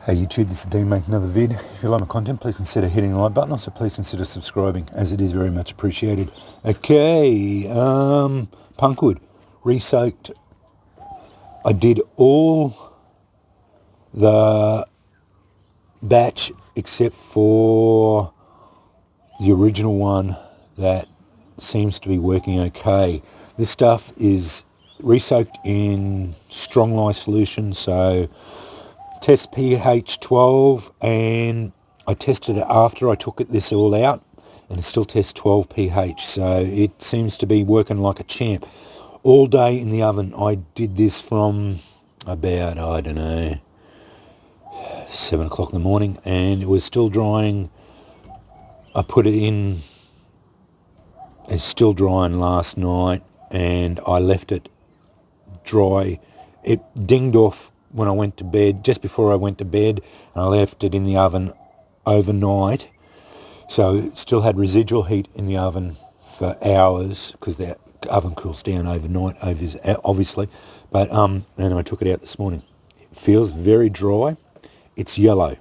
Hey YouTube, this is Dean making another vid. If you like my content, please consider hitting the like button. Also, please consider subscribing, as it is very much appreciated. Okay, punkwood, re-soaked. I did all the batch except for the original one that seems to be working okay. This stuff is re-soaked in strong lye solution, so test pH 12, and I tested it after I took this all out, and it still tests 12 pH, so it seems to be working like a champ. All day in the oven. I did this from about, I don't know, 7 o'clock in the morning, and it was still drying. I put it in, it's still drying last night, and I left it dry. It dinged off when I went to bed, just before I went to bed, and I left it in the oven overnight, so it still had residual heat in the oven for hours, because the oven cools down overnight, obviously, but and I took it out this morning. It feels very dry. It's yellow.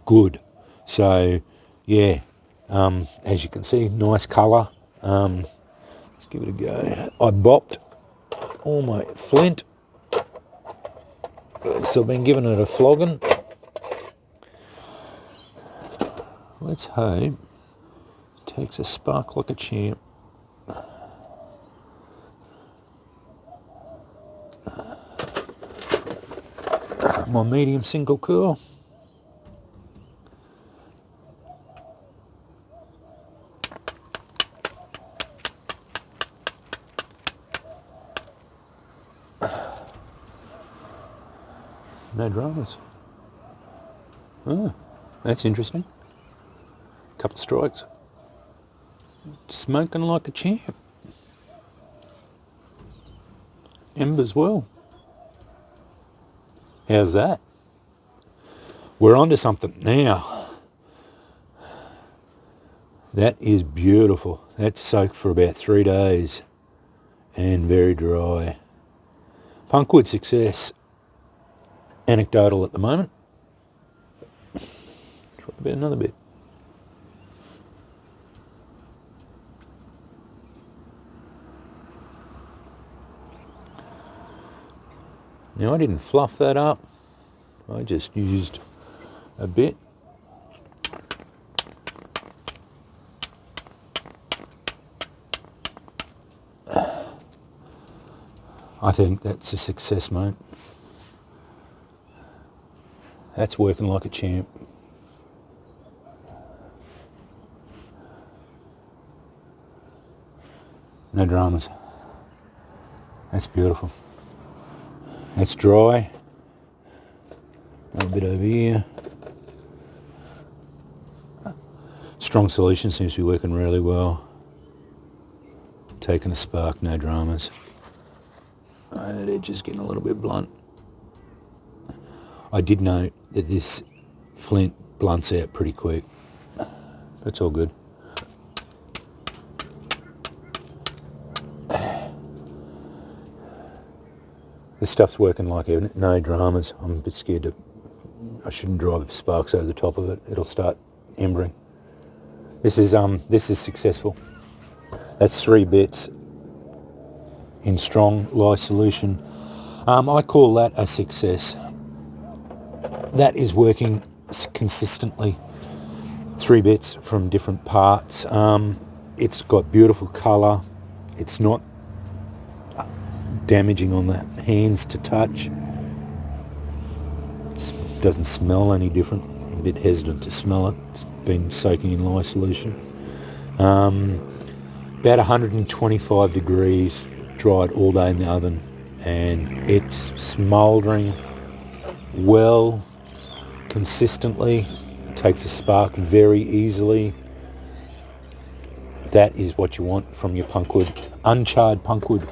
Good. So yeah, as you can see, nice colour. Let's give it a go. I bopped all my flint, so I've been giving it a flogging. Let's hope it takes a spark like a champ. My medium single coil. No dramas. Oh, that's interesting. Couple of strikes. Smoking like a champ. Embers well. How's that? We're onto something now. That is beautiful. That's soaked for about 3 days and very dry. Punkwood success. Anecdotal at the moment. Try a bit, another bit. Now, I didn't fluff that up. I just used a bit. I think that's a success, mate. That's working like a champ. No dramas. That's beautiful. That's dry. A little bit over here. Strong solution seems to be working really well. Taking a spark, no dramas. That edge is getting a little bit blunt. I did note that this flint blunts out pretty quick. That's all good. This stuff's working like no dramas. I'm a bit scared to, I shouldn't drive sparks over the top of it. It'll start embering. This is successful. That's 3 bits in strong lye solution. I call that a success. That is working consistently. 3 bits from different parts. It's got beautiful colour. It's not damaging on the hands to touch. It doesn't smell any different. I'm a bit hesitant to smell it. It's been soaking in lye solution. About 125 degrees, dried all day in the oven, and it's smouldering well, consistently. It takes a spark very easily. That is what you want from your punkwood. Uncharred punkwood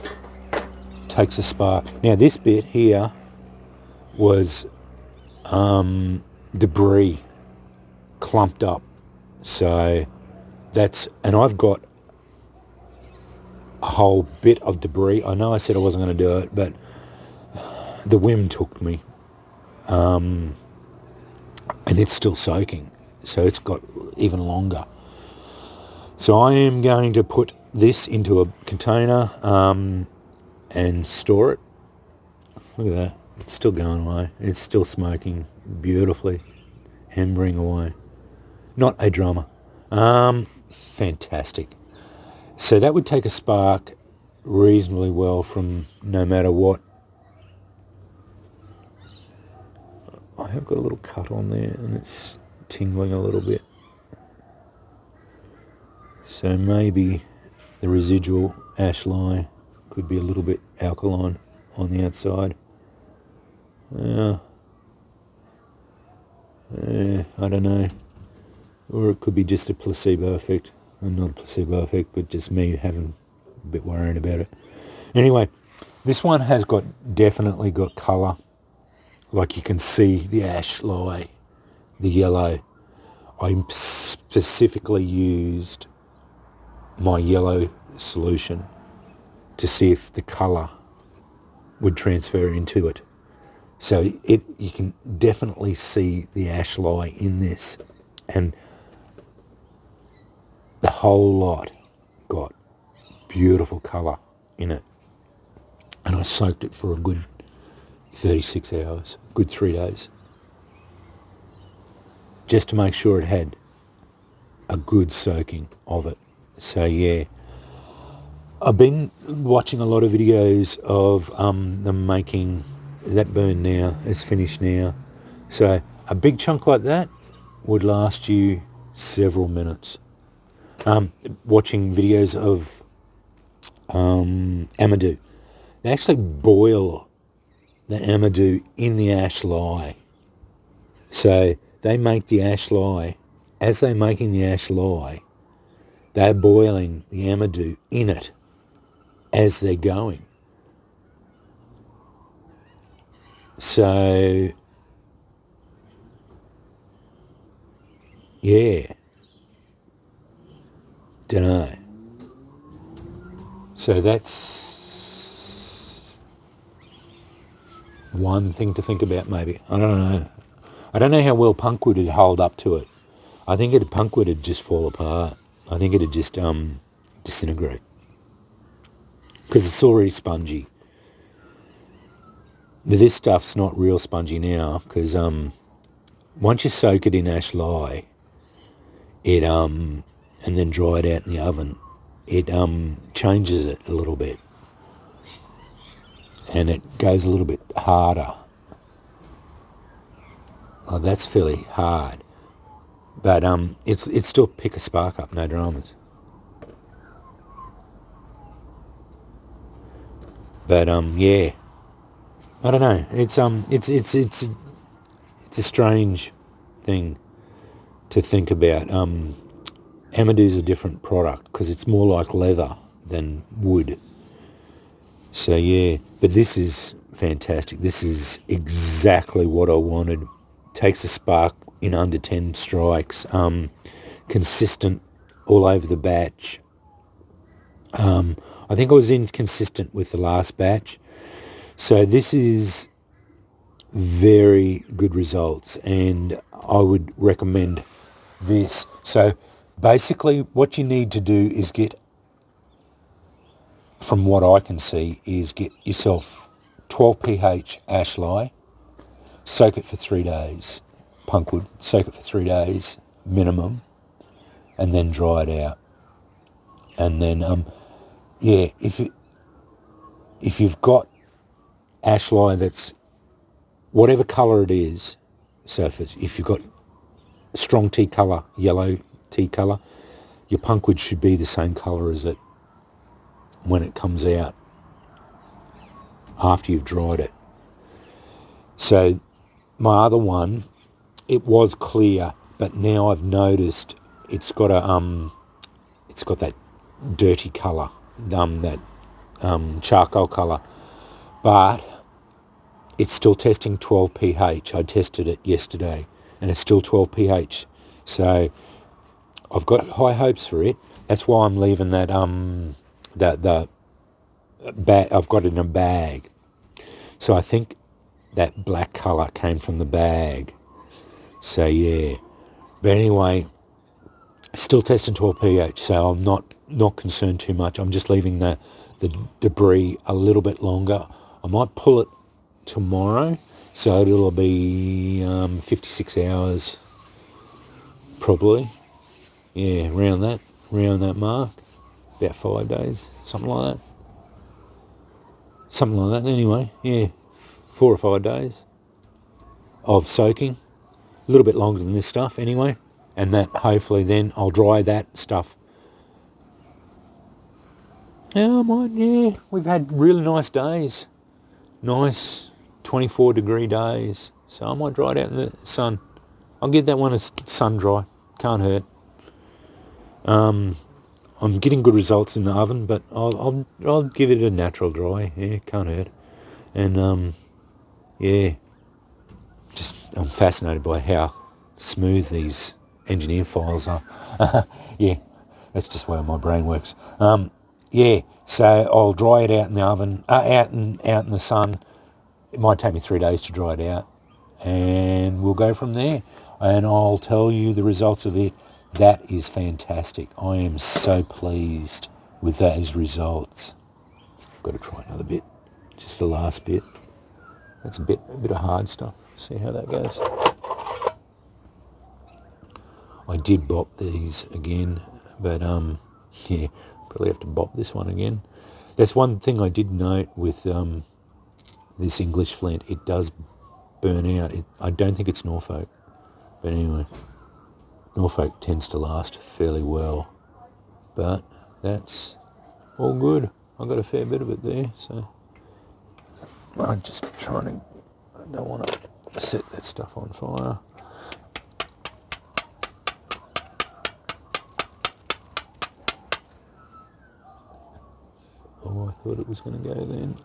takes a spark. Now this bit here was debris clumped up, so that's, and I've got a whole bit of debris. I know I said I wasn't going to do it, but the whim took me. and it's still soaking, so it's got even longer. So I am going to put this into a container and store it. Look at that, it's still going away, it's still smoking beautifully, ambering away. Not a drama. Fantastic. So that would take a spark reasonably well from no matter what. I have got a little cut on there and it's tingling a little bit. So maybe the residual ash lye could be a little bit alkaline on the outside. I don't know. Or it could be just a placebo effect. Not a placebo effect, but just me having a bit worried about it. Anyway, this one has definitely got colour. Like you can see the ash lye, the yellow. I specifically used my yellow solution to see if the colour would transfer into it. So you can definitely see the ash lye in this, and the whole lot got beautiful colour in it. And I soaked it for a good 36 hours, good 3 days, just to make sure it had a good soaking of it. So yeah, I've been watching a lot of videos of them making that burn now. It's finished now. So a big chunk like that would last you several minutes. Watching videos of amadou. They actually boil the amadou in the ash lye. So they make the ash lye. As they're making the ash lye, they're boiling the amadou in it as they're going. So, yeah, dunno. So that's one thing to think about maybe. I don't know. I don't know how well punkwood would hold up to it. I think punkwood would just fall apart. I think it'd just disintegrate. Because it's already spongy. But this stuff's not real spongy now, because once you soak it in ash lye, it and then dry it out in the oven, it changes it a little bit, and it goes a little bit harder. Oh, that's fairly hard, but it's still pick a spark up, no dramas. But yeah, I don't know. It's a strange thing to think about. Amadou's a different product because it's more like leather than wood. So yeah, but this is fantastic. This is exactly what I wanted. Takes a spark in under 10 strikes. Consistent all over the batch. I think I was inconsistent with the last batch. So this is very good results, and I would recommend this. So basically what you need to do is from what I can see, is get yourself 12 pH ash lye, soak it for 3 days, punkwood, soak it for 3 days minimum, and then dry it out. And then, yeah, if you've got ash lye that's whatever colour it is, so if you've got strong tea colour, yellow tea colour, your punkwood should be the same colour as it when it comes out after you've dried it. So my other one, it was clear, but now I've noticed it's got that dirty colour, that charcoal colour, but it's still testing 12 pH. I tested it yesterday, and it's still 12 pH. So I've got high hopes for it. That's why I'm leaving that I've got it in a bag. So I think that black colour came from the bag. So yeah. But anyway, still testing 12 pH, so I'm not concerned too much. I'm just leaving the debris a little bit longer. I might pull it tomorrow, so it'll be 56 hours probably. Yeah, around that mark, about 5 days, something like that. Something like that. Anyway, yeah, 4 or 5 days of soaking. A little bit longer than this stuff anyway, and that hopefully then I'll dry that stuff. Yeah, I might, yeah. We've had really nice days. Nice 24 degree days. So I might dry it out in the sun. I'll give that one a sun dry. Can't hurt. I'm getting good results in the oven, but I'll give it a natural dry. Yeah, can't hurt. And yeah, just I'm fascinated by how smooth these engineer files are. Yeah, that's just where my brain works. Yeah, so I'll dry it out in the oven, out in the sun. It might take me 3 days to dry it out, and we'll go from there. And I'll tell you the results of it. That is fantastic. I am so pleased with those results. Got to try another bit, just the last bit. That's a bit of hard stuff. See how that goes. I did bop these again, but yeah, probably have to bop this one again. That's one thing I did note with this English flint. It does burn out. I don't think it's Norfolk, but anyway, Norfolk tends to last fairly well. But that's all good. I got a fair bit of it there, so I'm just trying to. I don't want to set that stuff on fire. Oh, I thought it was going to go then.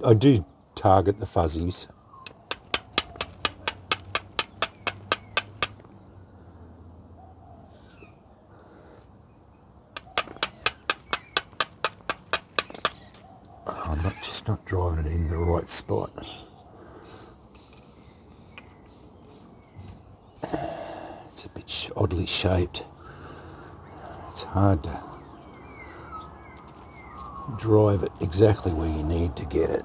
I do target the fuzzies. I'm just not driving it in the right spot. It's a bit oddly shaped. It's hard to drive it exactly where you need to get it.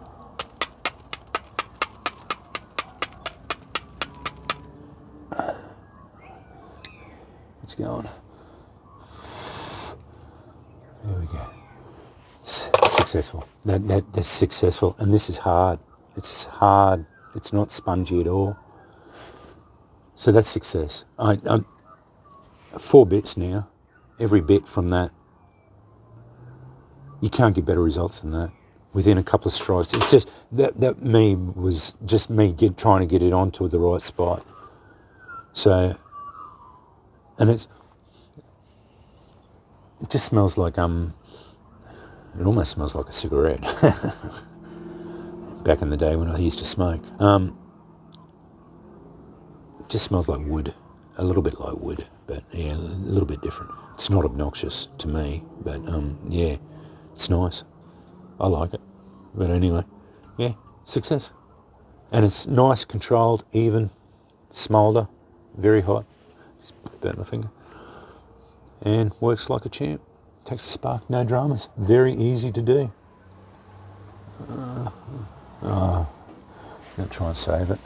It's going. There we go. Successful. That's successful. And this is hard. It's hard. It's not spongy at all. So that's success. I'm 4 bits now. Every bit from that. You can't get better results than that within a couple of strikes. It's just that was just me trying to get it onto the right spot. So, and it just smells like it almost smells like a cigarette. Back in the day when I used to smoke, it just smells like wood, a little bit like wood, but yeah, a little bit different. It's not obnoxious to me, but yeah. It's nice. I like it. But anyway, yeah, success. And it's nice, controlled, even, smoulder, very hot. Just burnt my finger. And works like a champ. Takes the spark, no dramas. Very easy to do. I'm going to try and save it.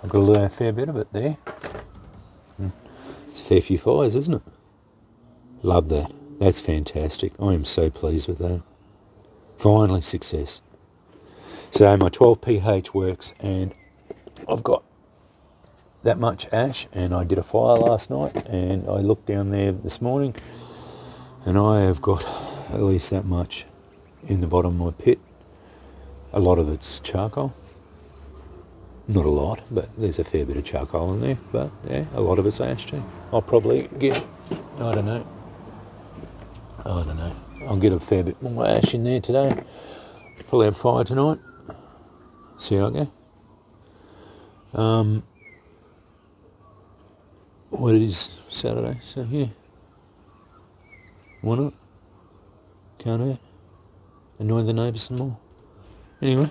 I've got to learn a fair bit of it there. It's a fair few fires, isn't it? Love that. That's fantastic. I am so pleased with that. Finally, success. So my 12 pH works, and I've got that much ash, and I did a fire last night, and I looked down there this morning, and I have got at least that much in the bottom of my pit. A lot of it's charcoal. Not a lot, but there's a fair bit of charcoal in there, but yeah, a lot of it's ash too. I'll probably get, I don't know, I'll get a fair bit more ash in there today. Probably have fire tonight. See how I go. What it is, Saturday, so yeah. Why not? Can't hurt. Annoy the neighbours some more. Anyway,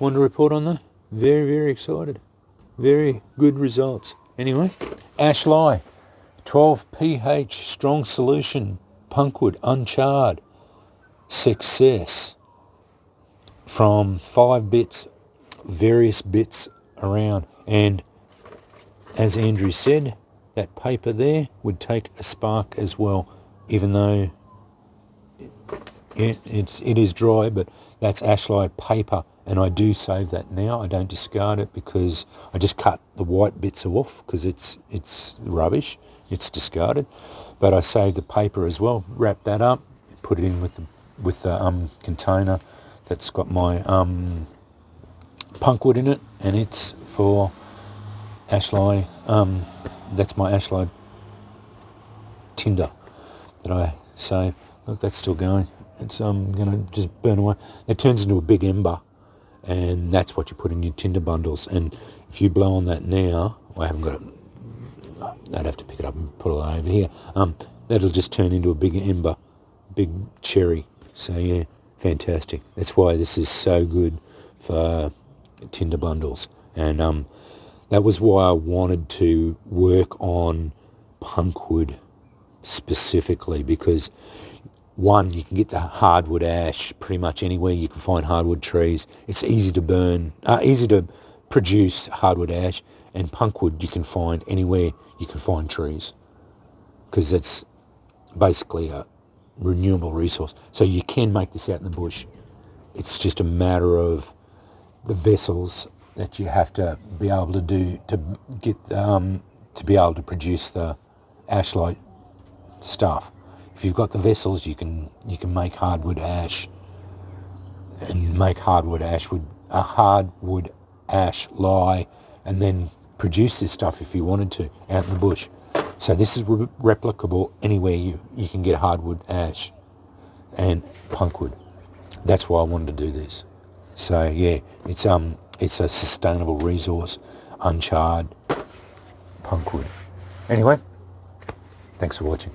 wanted to report on that. Very, very excited. very good results. Anyway, ash lye, 12 pH, strong solution, punkwood, uncharred, success from 5 bits, various bits around. And as Andrew said, that paper there would take a spark as well, even though it is dry, but that's ash lye paper, and I do save that now. I don't discard it because I just cut the white bits off because it's rubbish. It's discarded, but I save the paper as well. Wrap that up, put it in with the container that's got my punkwood in it, and it's for ash lye. That's my ash lye tinder that I save. Look, that's still going. It's going to just burn away. It turns into a big ember, and that's what you put in your tinder bundles. And if you blow on that now, I haven't got it. I'd have to pick it up and put it over here. That'll just turn into a big ember, big cherry. So yeah, fantastic. That's why this is so good for tinder bundles. And that was why I wanted to work on punkwood specifically, because one, you can get the hardwood ash pretty much anywhere. You can find hardwood trees. It's easy to burn, easy to produce hardwood ash, and punkwood you can find anywhere you can find trees, because it's basically a renewable resource. So you can make this out in the bush. It's just a matter of the vessels that you have to be able to do to get to be able to produce the ash lye stuff. If you've got the vessels, you can make hardwood ash, and make hardwood ash lye, and then produce this stuff if you wanted to out in the bush. So this is replicable anywhere you can get hardwood ash and punkwood. That's why I wanted to do this. So yeah, it's a sustainable resource, uncharred punkwood. Anyway, thanks for watching.